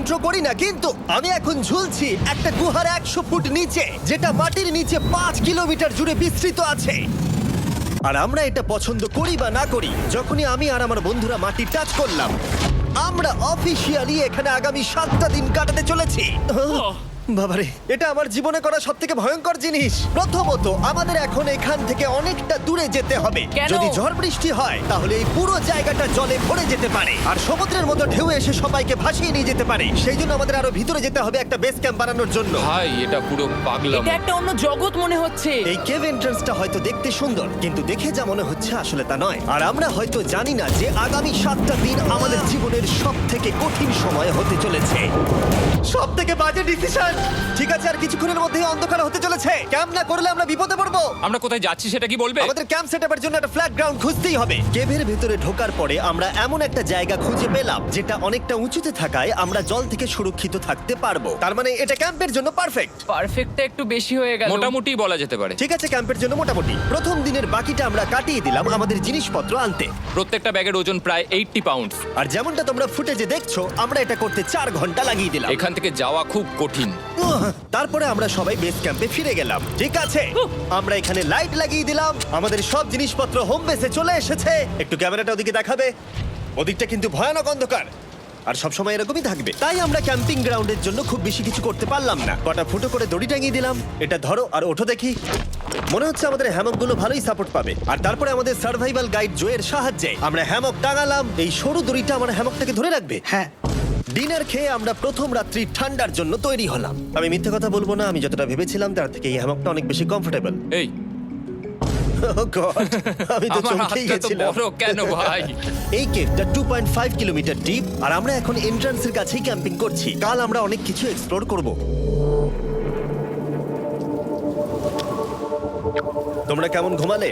Intro করি না, কিন্তু আমি এখন ঝুলছি একটা গুহার 100 ফুট নিচে, যেটা মাটির নিচে 5 কিলোমিটার জুড়ে বিস্তৃত আছে। আর আমরা এটা পছন্দ করি বা না করি, যখনই আমি আর আমার বন্ধুরা মাটি টাচ করলাম, আমরা অফিসিয়ালি এখানে আগামী 7টা দিন কাটাতে চলেছি। বাবারে, এটা আমার জীবনে করা সবথেকে ভয়ঙ্কর জিনিস। প্রথমত, আমাদের এখন এখান থেকে অনেকটা দূরে যেতে হবে। কেন? যদি ঝড় বৃষ্টি হয় তাহলে এই পুরো জায়গাটা জলে ভরে যেতে পারে, আর সমুদ্রের মতো ঢেউ এসে সবাইকে ভাসিয়ে নিয়ে যেতে পারে। সেই জন্য আমাদের আরো ভিতরে যেতে হবে একটা বেস ক্যাম্প বানানোর জন্য। ভাই এটা পুরো পাগলাম। এটা একটা অন্য জগৎ মনে হচ্ছে। এই কেভ এন্ট্রান্সটা হয়তো দেখতে সুন্দর, কিন্তু দেখে যা মনে হচ্ছে আসলে তা নয়। আর আমরা হয়তো জানি না যে আগামী 7টা দিন আমাদের জীবনের সব থেকে কঠিন সময় হতে চলেছে। সব থেকে বাজে ডিসিশন। ঠিক আছে, আর কিছুক্ষণের মধ্যেই অন্ধকার হতে চলেছে। ক্যাম্প না করলে আমরা বিপদে পড়বো। আমরা কোথায় যাচ্ছি সেটা কি বলবে? আমাদের ক্যাম্প সেটআপের জন্য একটা ফ্ল্যাট গ্রাউন্ড খুঁজতেই হবে। কেভের ভেতরে ঢোকার পরে আমরা এমন একটা জায়গা খুঁজে পেলাম যেটা অনেকটা উঁচুতে থাকায় আমরা জল থেকে সুরক্ষিত থাকতে পারবো। তার মানে এটা ক্যাম্পের জন্য পারফেক্ট। পারফেক্টটা একটু বেশি হয়ে গেল। মোটামুটি বলা যেতে পারে। ঠিক আছে, ক্যাম্পের জন্য মোটামুটি। প্রথম দিনের বাকিটা আমরা কাটিয়ে দিলাম আমাদের জিনিসপত্র আনতে। প্রত্যেকটা ব্যাগের ওজন প্রায় 80 পাউন্ড। আর যেমনটা তোমরা ফুটেজে দেখছো, আমরা এটা করতে 4 ঘন্টা লাগিয়ে দিলাম। এখান থেকে যাওয়া খুব কঠিন। তারপরে আমরা সবাই বেস ক্যাম্পে ফিরে গেলাম। ঠিক আছে, আমরা এখানে লাইট লাগিয়ে দিলাম। আমাদের সব জিনিসপত্র হোম বেসে চলে এসেছে। একটু ক্যামেরাটা ওদিকে দেখাবে? ওদিকটা কিন্তু ভয়ানক অন্ধকার, আর সবসময় এরকমই থাকবে। তাই আমরা ক্যাম্পিং গ্রাউন্ডের জন্য খুব বেশি কিছু করতে পারলাম না। কটা ফুটো করে দড়ি টাঙিয়ে দিলাম। এটা ধরো আর ওঠো দেখি। মনে হচ্ছে আমাদের হ্যামকগুলো ভালোই সাপোর্ট পাবে। আর তারপরে আমাদের সার্ভাইভাল গাইড জোয়ের সাহায্যে আমরা হ্যামক টাঙালাম। এই সরু দড়িটা আমার হ্যামকটাকে ধরে রাখবে। হ্যাঁ, ডিনার খেয়ে আমরা প্রথম রাত্রি ঠান্ডার জন্য তৈরি হলাম। আমি মিথ্যে কথা বলবো না, আমি যতটা ভেবেছিলাম তার থেকে এই হ্যামকটা অনেক বেশি কমফোর্টেবল। এই আমি তো আমার চমকেই হাতটা তো গেছিলাম। বড় কেন ভাই? এই কেভটা 2.5 কিলোমিটার ডিপ, আর আমরা এখন এন্ট্রান্সের কাছেই ক্যাম্পিং করছি। কাল আমরা অনেক কিছু এক্সপ্লোর করব। তোমরা কেমন ঘুমালে?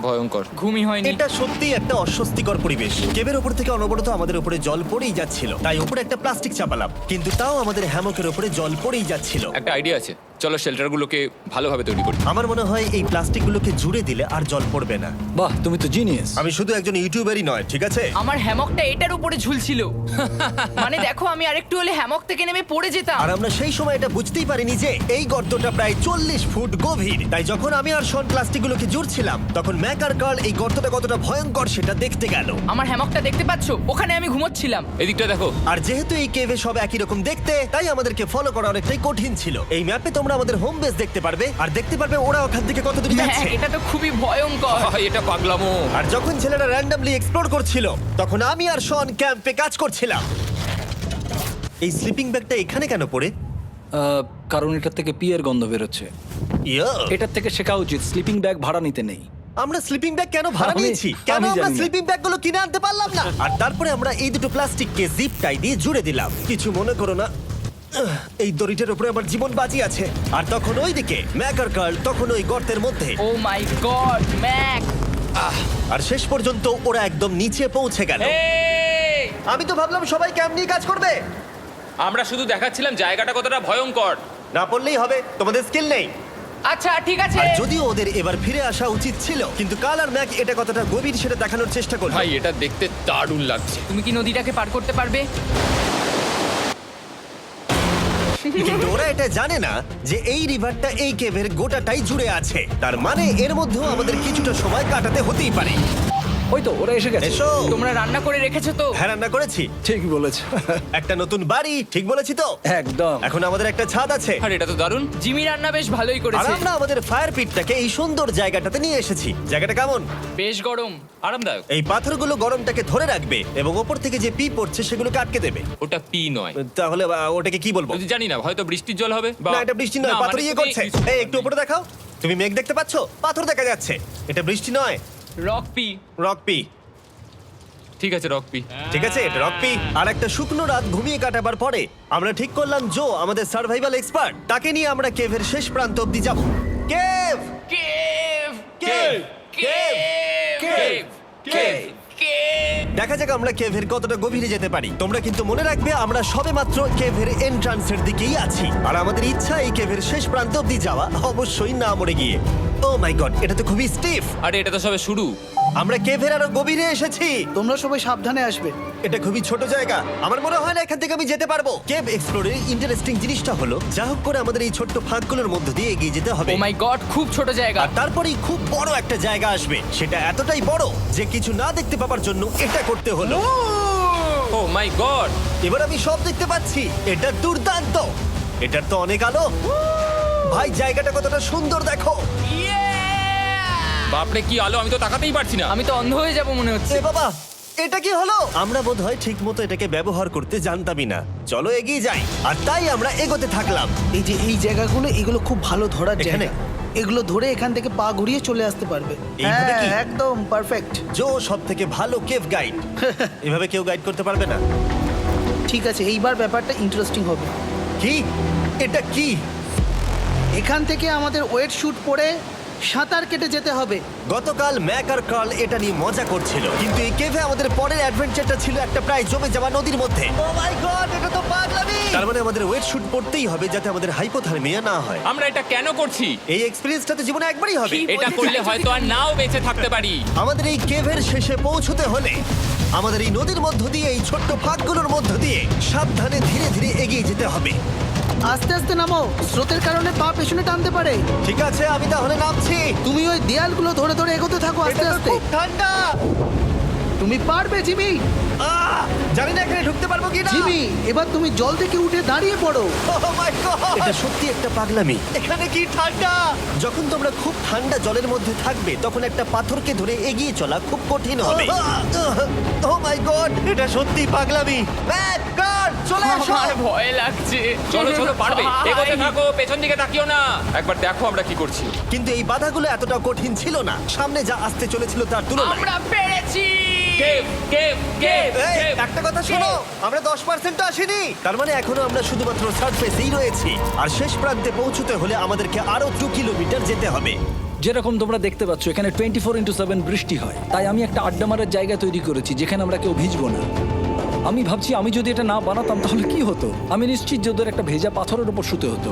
ভয়ঙ্কর। ঘুমই হয়নি। এটা সত্যিই একটা অস্বস্তিকর পরিবেশ। কেবের উপর থেকে অনবরত আমাদের উপরে জল পড়েই যাচ্ছিল, তাই উপরে একটা প্লাস্টিক চাপালাম, কিন্তু তাও আমাদের হ্যামকের উপরে জল পড়েই যাচ্ছিল। একটা আইডিয়া আছে, চলো শেল্টারগুলোকে ভালোভাবে তৈরি করি। আমার মনে হয় এই প্লাস্টিকগুলোকে জুড়ে দিলে আর জল পড়বে না। বাহ, তুমি তো জিনিয়াস। আমি শুধু একজন ইউটিউবারই নয়, ঠিক আছে? আমার হ্যামকটা এটার উপরে ঝুলছিল। মানে দেখো, আমি আরেকটু হলে হ্যামক থেকে নেমে পড়ে যেতাম। আর আমরা সেই সময় এটা বুঝতেই পারিনি যে এই গর্তটা প্রায় 40 ফুট গভীর। তাই যখন আমি আর শন প্লাস্টিকগুলোকে জুড়ছিলাম, তখন ম্যাক আর কার্ল এই গর্তটা কতটা ভয়ঙ্কর সেটা দেখতে গেল। আমার হ্যামকটা দেখতে পাচ্ছো? ওখানে আমি ঘুমোচ্ছিলাম। এদিকটা দেখো। আর যেহেতু এই কেভে সব একই রকম দেখতে, তাই আমাদেরকে ফলো করা অনেকটাই কঠিন ছিল। এই ম্যাপে তোমরা আমাদের হোম বেস দেখতে পারবে, আর দেখতে পারবে ওরা ওখান থেকে কত দূর হ্যাঁ, যাচ্ছে। এটা তো খুবই ভয়ঙ্কর। ভাই এটা পাগলামো। আর যখন ছেলেরা র্যান্ডমলি এক্সপ্লোর করছিল, তখন আমি আর শন ক্যাম্পে কাজ করছিলাম। এই স্লিপিং ব্যাগটা এখানে কেন পড়ে? কারণ এটার থেকে পিয়ের গন্ধ বেরোচ্ছে। ইয়া, এটার থেকে শেখা উচিত স্লিপিং ব্যাগ ভাড়া নিতে নেই। আমরা স্লিপিং ব্যাগ কেন ভাড়া আমি- নিয়েছি? কেন আমি আমরা জানি না। স্লিপিং ব্যাগগুলো কিনে আনতে পারলাম না? আর তারপরে আমরা এই দুটো প্লাস্টিককে জিপ টাই দিয়ে জুড়ে দিলাম। কিছু মনে করো না, এই দড়িটার উপরে আমার জীবন বাজি আছে। আর তখন ওইদিকে ম্যাক আর কার্ল তখন ওই গর্তের মধ্যে। ও মাই গড, ম্যাক! আর শেষ পর্যন্ত ওরা একদম নিচে পৌঁছে গেল। এই! আমি তো ভাবলাম সবাই ক্যাম্প নিয়ে কাজ করবে। আমরা শুধু দেখাচ্ছিলাম জায়গাটা কতটা ভয়ঙ্কর। না পড়লেই হবে, তোমাদের স্কিল নেই। আচ্ছা ঠিক আছে। আর যদিও ওদের এবার ফিরে আসা উচিত ছিল, কিন্তু কাল আর ম্যাক এটা কতটা গভীর সেটা দেখানোর চেষ্টা করলো। ভাই এটা দেখতে দারুণ লাগছে। তুমি কি নদীটাকে পার করতে পারবে? কিন্তু ওরা এটা জানে না যে এই রিভারটা এই কেভের গোটাটাই জুড়ে আছে। তার মানে এর মধ্যেও আমাদের কিছুটা সময় কাটাতে হতেই পারে। ওই তো ওরা এসে গেছে। এসো। তোমরা রান্না করে রেখেছো তো? হ্যাঁ, রান্না করেছি। ঠিক বলেছ। একটা নতুন বাড়ি, ঠিক বলেছি তো? একদম। এখন আমাদের একটা ছাদ আছে। আর এটা তো দারুণ। জিমি রান্না বেশ ভালোই আর করেছে। আমরা আমাদের ফায়ার পিটটাকে এই সুন্দর জায়গাটাতে নিয়ে এসেছি। জায়গাটা কেমন? বেশ গরম। আরামদায়ক। এই পাথরগুলো গরমটাকে ধরে রাখবে এবং ওপর থেকে যে পি পড়ছে সেগুলোকে আটকে দেবে। ওটা পি নয়। তাহলে ওটাকে কি বলবো? যদি জানি না, হয়তো বৃষ্টির জল হবে বা না, এটা বৃষ্টি নয়, না, পাথর মানে ইয়ে তুমি- করছে। এই একটু উপরে দেখাও। তুমি মেঘ দেখতে পাচ্ছো? পাথর দেখা যাচ্ছে। এটা বৃষ্টি নয়, রক পি। Rock P. ঠিক আছে রক পি। ঠিক আছে, এটা রক পি। আর একটা শুকনো রাত ঘুমিয়ে কাটাবার পরে আমরা ঠিক করলাম জো আমাদের সার্ভাইভাল এক্সপার্ট, তাকে নিয়ে আমরা কেভের শেষ প্রান্ত অব্দি যাব। Cave, cave! Cave, cave! Cave, cave. Cave! দেখা যাক আমরা কেভের কতটা গভীরে যেতে পারি। তোমরা কিন্তু মনে রাখবে আমরা সবেমাত্র কেভের এন্ট্রান্সের দিকেই আছি, আর আমাদের ইচ্ছা এই কেভের শেষ প্রান্ত অব্দি যাওয়া, অবশ্যই না মরে গিয়ে। ও ও মাই গড, এটা তো খুবই স্টিফ। আরে এটা তো সবে শুরু। আমরা কেভের আরো গভীরে এসেছি। তোমরা সবাই সাবধানে আসবে। এটা খুবই ছোট জায়গা, আমার মনে হয় না এখান থেকে আমি যেতে পারবো। কেভ এক্সপ্লোরের ইন্টারেস্টিং জিনিসটা হলো যা হোক করে আমাদের এই ছোট্ট ফাঁকগুলোর মধ্য দিয়ে এগিয়ে যেতে হবে। ও মাই গড, খুব ছোট জায়গা। আর তারপরেই খুব বড় একটা জায়গা আসবে, সেটা এতটাই বড় যে কিছু না দেখতে পাওয়ার জন্য এটা করতে হলো। ও মাই গড। এবার আমি সব দেখতে পাচ্ছি, এটা দুর্দান্ত। এটার তো অনেক আলো। ভাই জায়গাটা কতটা সুন্দর দেখো। বাপরে কি আলো, আমি তো তাকাতেই পারছি না। আমি তো অন্ধ হয়ে যাব মনে হচ্ছে। এ বাবা, এটা কি হলো? আমরা বোধহয় ঠিক মতো এটাকে ব্যবহার করতে জানতামই না। চলো এগিয়ে যাই। আর তাই আমরা এগোতে থাকলাম। এই যে এই জায়গাগুলো, এগুলো খুব ভালো ধরার এখানে? জায়গা। এগুলো ধরে এখান থেকে পা ঘুরিয়ে চলে আসতে পারবে। এইভাবে কি? হ্যাঁ, একদম পারফেক্ট। জো সব থেকে ভালো কেভ গাইড। এভাবে কেউ গাইড করতে পারবে না। ঠিক আছে, এইবার ব্যাপারটা ইন্টারেস্টিং হবে। কি? এটা কি? এখান থেকে আমাদের ওয়েট শুট পরে সাঁতার কেটে যেতে হবে। গতকাল ম্যাক আর কার্ল এটা নিয়ে মজা করছিল, কিন্তু এই কেভে আমাদের পরের অ্যাডভেঞ্চারটা ছিল একটা প্রায় জমে যাওয়া নদীর মধ্যে। ও মাই গড, এটা তো পাগলামি! তার মানে আমাদের ওয়েট শুট পড়তেই হবে যাতে আমাদের হাইপোথার্মিয়া না হয়। আমরা এটা কেন করছি? এই এক্সপেরিয়েন্সটা তো জীবনে একবারই হবে। কি? এটা করলে হয়তো আর নাও বেঁচে থাকতে পারি। আমাদের এই কেভের শেষে পৌঁছতে হলে আমাদের এই নদীর মধ্য দিয়ে, এই ছোট্ট ফাঁকগুলোর মধ্য দিয়ে সাবধানে ধীরে ধীরে এগিয়ে যেতে হবে। আস্তে আস্তে নামো, স্রোতের কারণে পা পেছনে টানতে পারে। ঠিক আছে, আমি তাহলে নামছি। তুমি ওই দেয়ালগুলো ধরে ধরে এগোতে থাকো আস্তে এটা তো আস্তে। খুব ঠান্ডা। তুমি পারবে জিমি। জানি না এখানে ঢুকতে পারবো কি না। জিমি, এবার তুমি জল থেকে উঠে দাঁড়িয়ে পড়ো। এটা সত্যি একটা পাগলামি। এখানে কি ঠান্ডা! যখন তোমরা খুব ঠান্ডা জলের মধ্যে থাকবে তখন একটা পাথরকে ধরে এগিয়ে চলা খুব কঠিন হবে। ও মাই গড, এটা সত্যি পাগলামি। ম্যাক, কার্ল, চলে এসো। আমার ভয় লাগছে। চলো চলো, পারবে। ভাই। এগোতে থাকো, পেছন দিকে তাকিও না। একবার দেখো আমরা কি করছি। কিন্তু এই বাধাগুলো এতটা কঠিন ছিল না সামনে যা আসতে চলেছিল তার তুলনায়। আমরা পেরেছি। কেভ কেভ কেভ এই, কেভ। একটা কথা শোনো, আমরা 10% আসিনি। তার মানে এখনো আমরা শুধুমাত্র সার্ফেসেই রয়েছি, আর শেষ প্রান্তে পৌঁছতে হলে আমাদেরকে আরো 2 কিলোমিটার যেতে হবে। যেরকম তোমরা দেখতে পাচ্ছ এখানে 24/7 বৃষ্টি হয়, তাই আমি একটা আড্ডা মারার জায়গা তৈরি করেছি যেখানে আমরা কেউ ভিজবো না। আমি ভাবছি আমি যদি এটা না বানাতাম তাহলে কি হতো। আমি নিশ্চিত যে ওদের একটা ভেজা পাথরের উপর শুতে হতো।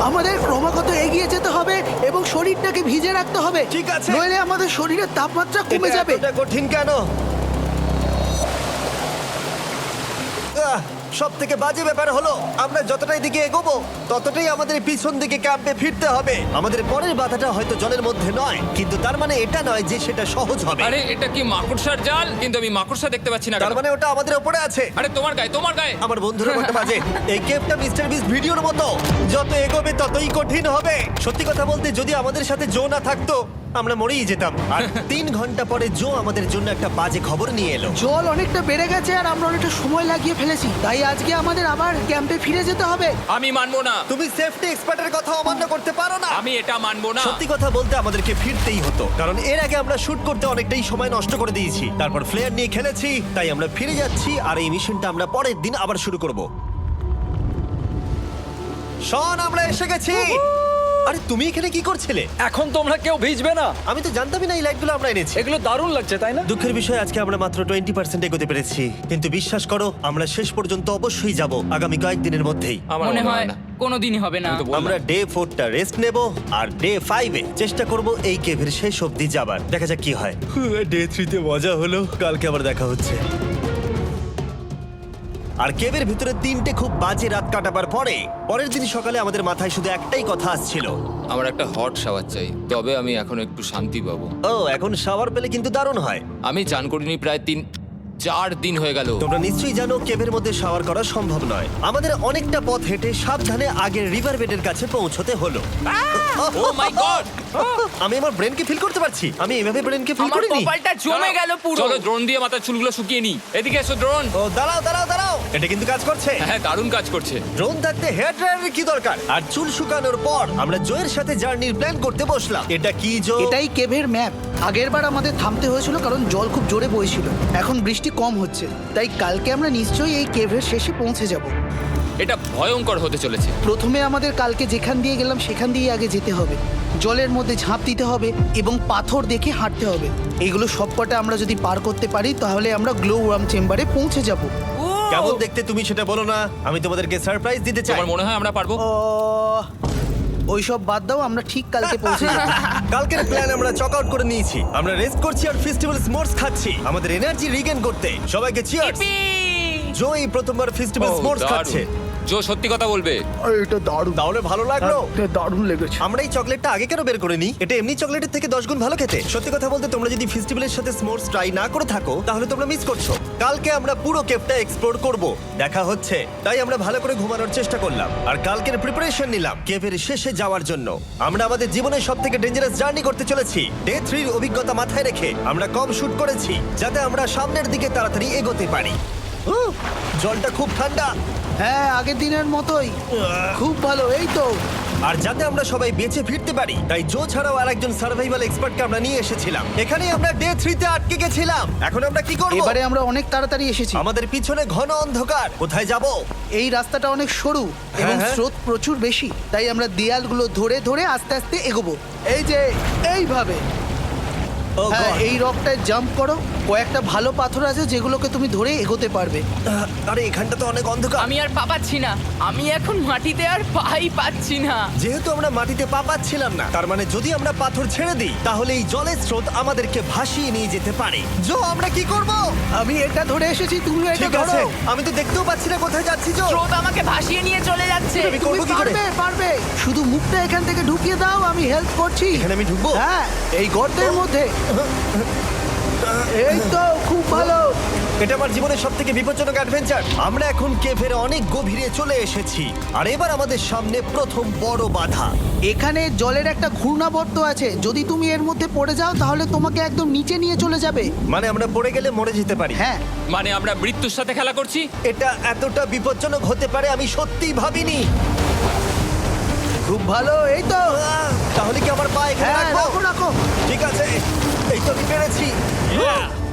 আমাদের ক্রমাগত এগিয়ে যেতে হবে এবং শরীরটাকে ভিজে রাখতে হবে। ঠিক আছে। নইলে আমাদের শরীরের তাপমাত্রা কমে এটা যাবে। এতটা কঠিন কেন? সব থেকে বাজে ব্যাপার হলো আমরা যতটাই দিকে এগোবো ততটাই আমাদের পিছন দিকে ক্যাম্পে ফিরতে হবে। আমাদের পরের বাধাটা হয়তো জলের মধ্যে নয়, কিন্তু তার মানে এটা নয় যে সেটা সহজ হবে। আরে এটা কি মাকড়সার জাল? কিন্তু আমি মাকড়সা দেখতে পাচ্ছি না। তার কেন? মানে ওটা আমাদের উপরে আছে। আরে তোমার গায়ে, তোমার গায়ে। আমার বন্ধুরা কত বাজে। এই কেভটা মিস্টার বিস ভিডিওর মতো, যত এগোবে ততই কঠিন হবে। সত্যি কথা বলতে যদি আমাদের সাথে জো না থাকতো আমরা মরেই যেতাম। আর 3 ঘন্টা পরে জো আমাদের জন্য একটা বাজে খবর নিয়ে এলো। জল অনেকটা বেড়ে গেছে আর আমরা অনেকটা সময় লাগিয়ে ফেলেছি, তাই আজকে আমাদের আবার ক্যাম্পে ফিরে যেতে হবে। আমি মানবো না। তুমি সেফটি এক্সপার্টের কথা অমান্য করতে পারো না। আমি এটা মানবো না। সত্যি কথা বলতে আমাদেরকে ফিরতেই হতো, কারণ এর আগে আমরা শুট করতে অনেকটাই সময় নষ্ট করে দিয়েছি। তারপর ফ্লেয়ার নিয়ে খেলেছি, তাই আমরা ফিরে যাচ্ছি আর এই মিশনটা আমরা পরের দিন আবার শুরু করব। শন, আমরা এসে গেছি। আরে তুমি এখানে কি করছিলে? এখন তোমরা কেউ ভিজবে না। আমি তো জানতামই না এই লাইটগুলো আমরা এনেছি। এগুলো দারুণ লাগছে তাই না? দুঃখের বিষয় আজকে আমরা মাত্র 20% এগোতে পেরেছি, কিন্তু বিশ্বাস করো আমরা শেষ পর্যন্ত অবশ্যই যাব আগামী কয়েকদিনের মধ্যেই। আমার মনে হয় না। কোনোদিনই হবে না। আমি তো বললাম। আমরা ডে 4টা রেস্ট নেব আর ডে 5-এ চেষ্টা করব এই কেভের শেষ অবধি যাবার। দেখা যাক কি হয়। ডে 3-তে মজা হলো, কালকে আবার দেখা হচ্ছে। আর কেভের ভিতরে 3টে খুব বাজে রাত কাটাবার পরে পরের দিন সকালে আমাদের মাথায় শুধু একটাই কথা আসছিল। আমার একটা হট শাওয়ার চাই, তবে আমি এখন একটু শান্তি পাবো। ও, এখন শাওয়ার পেলে কিন্তু দারুণ হয়। আমি চান করিনি প্রায় 3-4 দিন হয়ে গেল। তোমরা নিশ্চয়ই জানো কেভের মধ্যে শাওয়ার করা সম্ভব নয়। আমাদের অনেকটা পথ হেঁটে সাবধানে আগের রিভার বেডের কাছে পৌঁছতে হলো। ও মাই গড! আমি আমার ব্রেনকে ফিল করতে পারছি। আমি এভাবে ব্রেনকে ফিল আমার করিনি। কপালটা জমে গেল পুরো। চলো ড্রোন দিয়ে মাথার চুলগুলো শুকিয়ে নি। এদিকে এসো ড্রোন। ও দাঁড়াও দাঁড়াও দাঁড়াও, এটা কিন্তু কাজ করছে। হ্যাঁ, দারুণ কাজ করছে। ড্রোন থাকতে হেয়ার ড্রায়ারের কি দরকার? আর চুল শুকানোর পর আমরা জোয়ের সাথে জার্নির প্ল্যান করতে বসলাম। এটা কি জো? এটাই কেভের ম্যাপ। আগেরবার আমাদের থামতে হয়েছিল কারণ জল খুব জোরে বইছিল। এখন বৃষ্টি কম হচ্ছে, তাই কালকে আমরা নিশ্চয়ই এই কেভের শেষে পৌঁছে যাব। এটা ভয়ঙ্কর হতে চলেছে। প্রথমে আমাদের কালকে যেখান দিয়ে গেলাম সেখান দিয়ে আগে যেতে হবে। জলের মধ্যে ঝাঁপ দিতে হবে এবং পাথর দেখে হাঁটতে হবে। এগুলো সবকটা আমরা যদি পার করতে পারি তাহলে আমরা গ্লো ওয়ার্ম চেম্বারে পৌঁছে যাব। কেমন দেখতে তুমি সেটা বলো না, আমি তোমাদেরকে সারপ্রাইজ দিতে চাই। তোমার মনে হয় আমরা পারবো? ওইসব বাদ দাও, আমরা ঠিক কালকে পৌঁছে যাবো। কালকের প্ল্যান আমরা চক আউট করে নিয়েছি। আমরা রেস্ট করছি আর ফেস্টিভ্যাল স্মোর্টস খাচ্ছি আমাদের এনার্জি রিগেন করতে। সবাইকে চিয়ার্স। Yippee! জো এই প্রথমবার ফেস্টিভ্যাল স্মোর্টস খাচ্ছে। জো সত্যি কথা বলবে। এটা দারুণ, তাহলে ভালো লাগলো? এটা দারুণ লেগেছে। আমরা এই চকলেটটা আগে কেন বের করে নিই? এটা এমনি চকলেটের থেকে 10 গুণ ভালো খেতে। সত্যি কথা বলতে তোমরা যদি ফেস্টিভ্যালের সাথে স্মোর্টস ট্রাই না করে থাকো তাহলে তোমরা মিস করছো। কালকে আমরা পুরো কেভটা এক্সপ্লোর করব, দেখা হচ্ছে। তাই আমরা ভালো করে ঘুমানোর চেষ্টা করলাম আর কালকের প্রিপারেশন নিলাম কেভের শেষে যাওয়ার জন্য। আমরা আমাদের জীবনের সবথেকে ডেঞ্জারাস জার্নি করতে চলেছি। ডে 3 এর অভিজ্ঞতা মাথায় রেখে আমরা কম শুট করেছি যাতে আমরা সামনের দিকে তাড়াতাড়ি এগোতে পারি। জলটা খুব ঠান্ডা হ্যাঁ, আগের দিনের মতোই খুব ভালো। এই তো আর যাতে আমরা সবাই বেঁচে ফিরতে পারি তাই জো ছাড়াও আরেকজন সার্ভাইভাল এক্সপার্টকে আমরা নিয়ে এসেছিলাম। এখানেই আমরা ডে 3 তে আটকে গেছিলাম। এখন আমরা কি করব? এবারে আমরা অনেক তাড়াতাড়ি এসেছি। আমাদের পিছনে ঘন অন্ধকার। কোথায় যাব? এই রাস্তাটা অনেক সরু এবং হ্যাঁ। স্রোত প্রচুর বেশি, তাই আমরা দেয়ালগুলো ধরে ধরে আস্তে আস্তে এগোবো। এই যে এইভাবে। ও হ্যাঁ, God! এই রকটায় জাম্প করো। কয়েকটা ভালো পাথর আছে যেগুলোকে তুমি ধরে এগোতে পারবে। আরে এখানটা তো অনেক অন্ধকার। আমি আর পা পাচ্ছি না, আমি এখন মাটিতে আর পাই পাচ্ছি না। যেহেতু আমরা মাটিতে পা পাচ্ছিলাম না, তার মানে যদি আমরা পাথর ছেড়ে দিই তাহলে এই জলের স্রোত আমাদেরকে ভাসিয়ে নিয়ে যেতে পারে। জো, আমরা কি করব? আমি এটা ধরে এসেছি, তুমি এটা ঠিক ধরো। আছে, আমি তো দেখতেও পাচ্ছি না কোথায় যাচ্ছি। জো, স্রোত আমাকে ভাসিয়ে নিয়ে চলে যাচ্ছে। আমি তুমি করবো কি করে? পারবে, পারবে। শুধু মুখটা এখান থেকে ঢুকিয়ে দাও, আমি হেল্প করছি। এখানে আমি ঢুকবো? হ্যাঁ, এই গর্তের মধ্যে। এই তো, খুব ভালো। এটা আমার জীবনের সবথেকে বিপজ্জনক অ্যাডভেঞ্চার। আমরা এখন কেভের অনেক গভীরে চলে এসেছি আর এবার আমাদের সামনে প্রথম বড় বাধা। এখানে জলের একটা ঘূর্ণাবর্ত আছে, যদি তুমি এর মধ্যে পড়ে যাও তাহলে তোমাকে একদম নিচে নিয়ে চলে যাবে। মানে আমরা পড়ে গেলে মরে যেতে পারি। হ্যাঁ, মানে আমরা মৃত্যুর সাথে খেলা করছি। এটা এতটা বিপজ্জনক হতে পারে আমি সত্যিই ভাবিনি। খুব ভালো। এই তো। তাহলে কি আমার পা এখানে হ্যাঁ, রাখবো? রাখো রাখো। ঠিক আছে, এই তো আমি পেরেছি।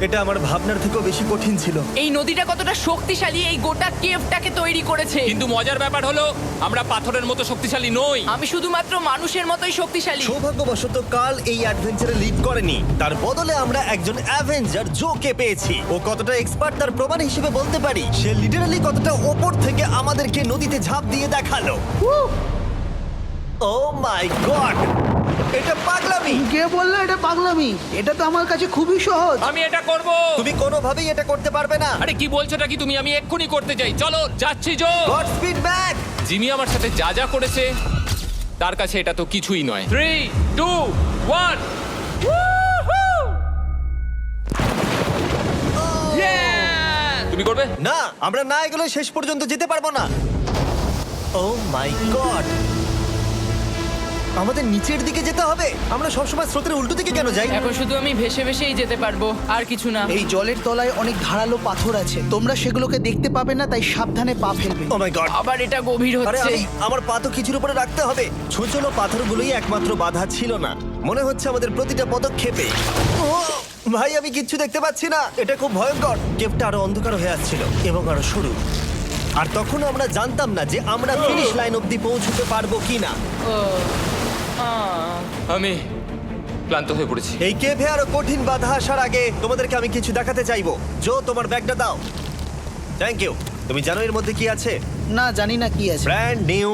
এটা আমার ভাবনার থেকেও বেশি কঠিন ছিল। এই নদীটা কতটা শক্তিশালী এই গোটা কেভটাকে তৈরি করেছে। কিন্তু মজার ব্যাপার হলো আমরা পাথরের মতো শক্তিশালী নই। আমি শুধুমাত্র মানুষের মতোই শক্তিশালী। সৌভাগ্যবশত কাল এই অ্যাডভেঞ্চারে লিড করেনি, তার বদলে আমরা একজন অ্যাভেঞ্জার জোকে পেয়েছি। ও কতটা এক্সপার্ট তার প্রমাণ হিসেবে বলতে পারি। সে লিটারালি কতটা ওপর থেকে আমাদেরকে নদীতে ঝাঁপ দিয়ে দেখালো। ও মাই গড, এটা পাগলামি। কে বললো এটা পাগলামি? এটা তো আমার কাছে খুবই সহজ। আমি এটা করব। তুমি কোনোভাবেই এটা করতে পারবে না। আরে কি বলছোটা কি তুমি? আমি এক্ষুনি করতে চাই। চলো যাচ্ছি Joe. God speed back. Jimmy আমার সাথে যা যা করেছে তার কাছে এটা তো কিছুই নয়। 3, 2, 1। তুমি করবে? না, আমরা না এগুলো শেষ পর্যন্ত যেতে পারবো না। ও মাই গড, আমাদের নিচের দিকে যেতে হবে। আমরা সবসময় স্রোতের উল্টো দিকে কেন যাই? এখন শুধু আমি ভেসে ভেসেই যেতে পারবো, আর কিছু না। এই জলের তলায় অনেক ধারালো পাথর আছে, তোমরা সেগুলোকে দেখতে পাবে না, তাই সাবধানে পা ফেলবে। ও মাই গড, আবার এটা গভীর আরে হচ্ছে। আমার পা তো কিছুর উপরে রাখতে হবে। ছোট ছোট পাথরগুলোই একমাত্র বাধা ছিল না, মনে হচ্ছে আমাদের প্রতিটা পদক্ষেপে। ও ভাই, আমি কিচ্ছু দেখতে পাচ্ছি না। এটা খুব ভয়ঙ্কর। কেভটা আরো অন্ধকার হয়ে আসছিল এবং আরো সরু। আর তখন আমরা জানতাম না যে আমরা ফিনিশ লাইন অবধি পৌঁছতে পারবো কিনা। আমি ক্লান্ত হয়ে পড়েছি। এই কেভে আরো কঠিন বাধা আসার আগে তোমাদেরকে আমি কিছু দেখাতে চাইবো। জো, তোমার ব্যাগটা দাও। Thank you. তুমি জানো এর মধ্যে কি আছে? না, জানি না কি আছে। Brand new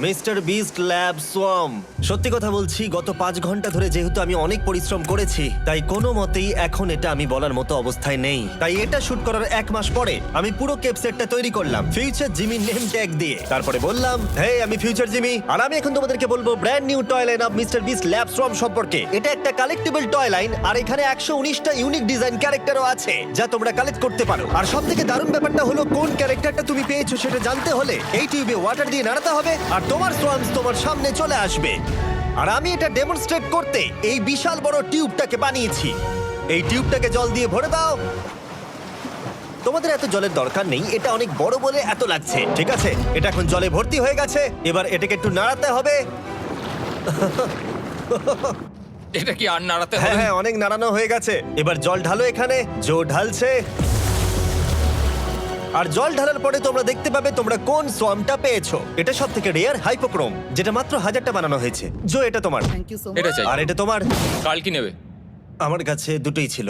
mister beast lab swamp. সত্যি কথা বলছি, গত 5 ঘন্টা ধরে যেহেতু আমি অনেক পরিশ্রম করেছি, তাই কোনো মতেই এখন এটা আমি বলার মতো অবস্থায় নেই। তাই এটা শুট করার 1 মাস পরে আমি পুরো কেপ সেটটা তৈরি করলাম ফিউচার জিমি নেম ট্যাগ দিয়ে। তারপরে বললাম, হে, আমি ফিউচার জিমি, আর আমি এখন তোমাদেরকে বলবো brand new toy line of mister beast lab swamp সম্পর্কে। এটা একটা কালেক্টিবল টয় লাইন, আর এখানে 119টা ইউনিক ডিজাইন ক্যারেক্টারও আছে যা তোমরা কালেক্ট করতে পারো। আর সবথেকে দারুণ ব্যাপারটা হলো, কোন ক্যারেক্টারটা তুমি পেয়েছো সেটা জানতে হলে এই টিউবে ওয়াটার দিয়ে নাড়াতে হবে আর তোমার সোয়ামস তোমার সামনে চলে আসবে। আর আমি এটা ডেমনস্ট্রেট করতে এই বিশাল বড় টিউবটাকে বানিয়েছি। এই টিউবটাকে জল দিয়ে ভরে দাও। তোমাদের এত জলের দরকার নেই, এটা অনেক বড় বলে এত লাগছে। ঠিক আছে, এটা এখন জলে ভর্তি হয়ে গেছে। এবার এটাকে একটু নাড়াতে হবে। এটা কি আর নাড়াতে হ্যাঁ হবে? হ্যাঁ, অনেক নাড়ানো হয়ে গেছে। এবার জল ঢালো এখানে। জো ঢালছে। আর জল ঢালার পরে তোমরা দেখতে পাবে তোমরা কোন সোয়ামটা পেয়েছো। এটা সবথেকে রেয়ার হাইপোক্রোম, যেটা মাত্র 1000টা বানানো হয়েছে। জো, এটা তোমার। থ্যাংক ইউ সো এটা মাচ। চাই। আর এটা তোমার। কাল কি নেবে? আমার কাছে দুটোই ছিল।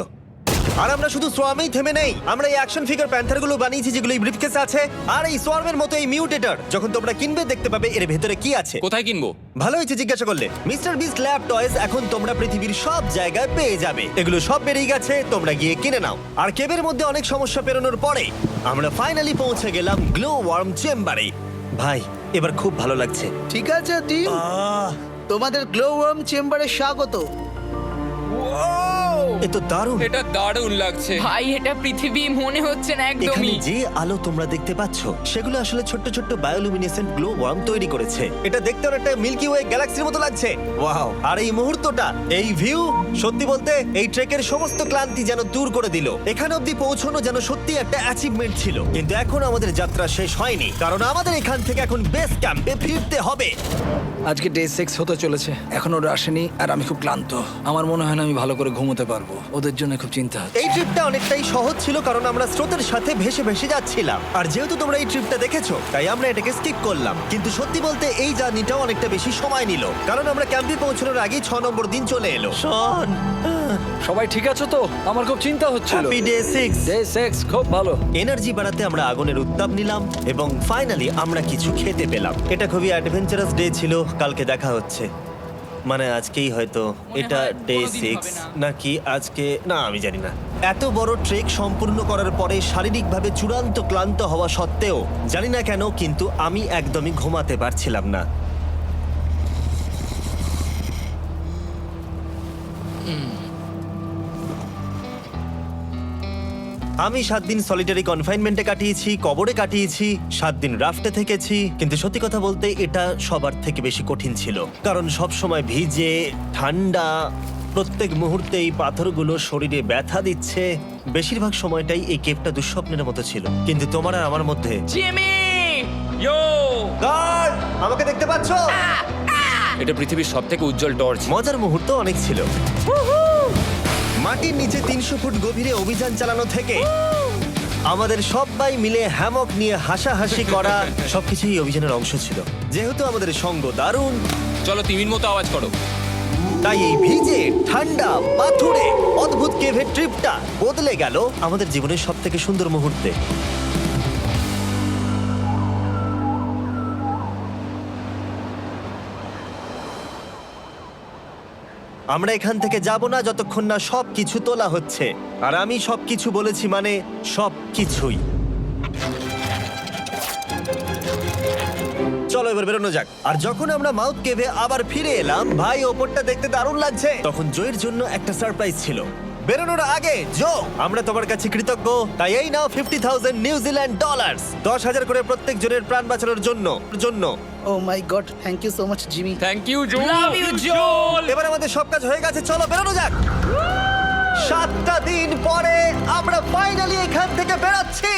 আর আমরা শুধু সোয়ামেই থেমে নেই, আমরা এই অ্যাকশন ফিগার প্যান্থার গুলো বানিয়েছি যেগুলো এই ব্রিফকেসে আছে। আর এই সোয়ার্মের মতো এই মিউটেটর যখন তোমরা কিনবে দেখতে পাবে এর ভেতরে কি আছে। কোথায় কিনবো? ভালো হয়েছে জিজ্ঞাসা করলে। মিস্টার বিস্ট ল্যাব টয়েস এখন তোমরা পৃথিবীর সব জায়গায় পেয়ে যাবে। এগুলো সব বেরিয়ে গেছে, তোমরা গিয়ে কিনে নাও। আর কেবের মধ্যে অনেক সমস্যা পেরোনোর পরে আমরা ফাইনালি পৌঁছে গেলাম গ্লো ওয়ার্ম চেম্বারে। ভাই এবার খুব ভালো লাগছে। ঠিক আছে টিম, তোমাদের গ্লো ওয়ার্ম চেম্বারে স্বাগত। এ তো দারুণ। এটা দারুণ লাগছে। ভাই এটা পৃথিবী মনে হচ্ছে না এখানে একদমই। যে আলো তোমরা দেখতে পাচ্ছ সেগুলো আসলে ছোট্ট ছোট্ট বায়োলুমিনেসেন্ট গ্লো ওয়ার্ম তৈরি করেছে। এটা দেখতে অনেকটা মিল্কি ওয়ে গ্যালাক্সির মতো লাগছে। ওয়াও! আর এই মুহূর্তটা, এই ভিউ, সত্যি বলতে এই ট্রেকের সমস্ত ক্লান্তি যেন দূর করে দিল। এখানে অবধি পৌঁছানো যেন সত্যি একটা অ্যাচিভমেন্ট ছিল। কিন্তু এখন আমাদের যাত্রা শেষ হয়নি, কারণ আমাদের এখান থেকে এখন বেস ক্যাম্পে ফিরতে হবে। আজকে ডে 6 হতে চলেছে, এখনো ওরা আসেনি আর আমি খুব ক্লান্ত। আমার মনে হয় না আমি ভালো করে ঘুমোতে পারবো, ওদের জন্য খুব চিন্তা হচ্ছে। এই ট্রিপটা অনেকটাই সহজ ছিল কারণ আমরা স্রোতের সাথে ভেসে ভেসে যাচ্ছিলাম। আর যেহেতু তোমরা এই ট্রিপটা দেখেছো তাই আমরা এটাকে স্কিপ করলাম। কিন্তু সত্যি বলতে এই জার্নিটাও অনেকটা বেশি সময় নিল, কারণ আমরা ক্যাম্পে পৌঁছানোর আগেই 6 নম্বর দিন চলে এলো। শন, সবাই ঠিক আছে তো? আমার খুব চিন্তা হচ্ছিল। Happy day 6। ডে 6 খুব ভালো। এনার্জি বাড়াতে আমরা আগুনের উত্তাপ নিলাম এবং ফাইনালি আমরা কিছু খেতে পেলাম। এটা খুবই অ্যাডভেঞ্চারাস ডে ছিল। কালকে দেখা হচ্ছে, মানে আজকেই হয়তো। এটা হয় ডে কোনোদিন 6 হবে না। নাকি আজকে, না আমি জানি না। এত বড় ট্রেক সম্পূর্ণ করার পরে শারীরিকভাবে চূড়ান্ত ক্লান্ত হওয়া সত্ত্বেও জানি না কেন কিন্তু আমি একদমই ঘুমাতে পারছিলাম না। আমি 7 দিন সলিটারি কনফাইনমেন্টে কাটিয়েছি, কবরে কাটিয়েছি, 7 দিন রাফটে থেকেছি। কিন্তু সত্যি কথা বলতে এটা সবার থেকে বেশি কঠিন ছিল, কারণ সব সময় ভিজে, ঠান্ডা, প্রত্যেক মুহূর্তে এই পাথরগুলো শরীরে ব্যথা দিচ্ছে। বেশিরভাগ সময়টাই এই কেভটা দুঃস্বপ্নের মতো ছিল। কিন্তু তোমার আর আমার মধ্যে জিমি! ইয়ো! গার্ড, আমাকে দেখতে পাচ্ছ? এটা পৃথিবীর সবথেকে উজ্জ্বল টর্চ। মজার মুহূর্ত অনেক ছিল। মাটির নিচে 300 ফুট গভীরে অভিযান চালানো থেকে আমাদের সবাই মিলে হ্যামক নিয়ে হাসাহাসি করা সবকিছুই এই অভিযানের অংশ ছিল। যেহেতু আমাদের সঙ্গ দারুণ, চলো তিমির মতো আওয়াজ করো। তাই এই ভিজে, ঠান্ডা, পাথুরে অদ্ভুত কেভের ট্রিপটা বদলে গেল আমাদের জীবনের সব থেকে সুন্দর মুহূর্তে। আমরা এখান থেকে যাব না যতক্ষণ না সবকিছু তোলা হচ্ছে। আর আমি সবকিছু বলেছি মানে সবকিছুই। চলো এবার বেরোনো যাক। আর যখন আমরা মাউথ কেভে আবার ফিরে এলাম, ভাই ওপরটা দেখতে দারুণ লাগছে। তখন জয়ের জন্য একটা সারপ্রাইজ ছিল। বেরোনোর আগে জো, আমরা তোমার কাছে কৃতজ্ঞ। তাই এই নাও 50,000 নিউজিল্যান্ড ডলার্স, 10,000 করে প্রত্যেক জনের প্রাণ বাঁচানোর জন্য। Oh my god, thank you so much Jimmy. Thank you Joe. Love you, Joel! এবার আমাদের সব কাজ হয়ে গেছে, চলো বেরোনো যাক। 7টা দিন পরে আমরা ফাইনালি এখান থেকে বেরোচ্ছি।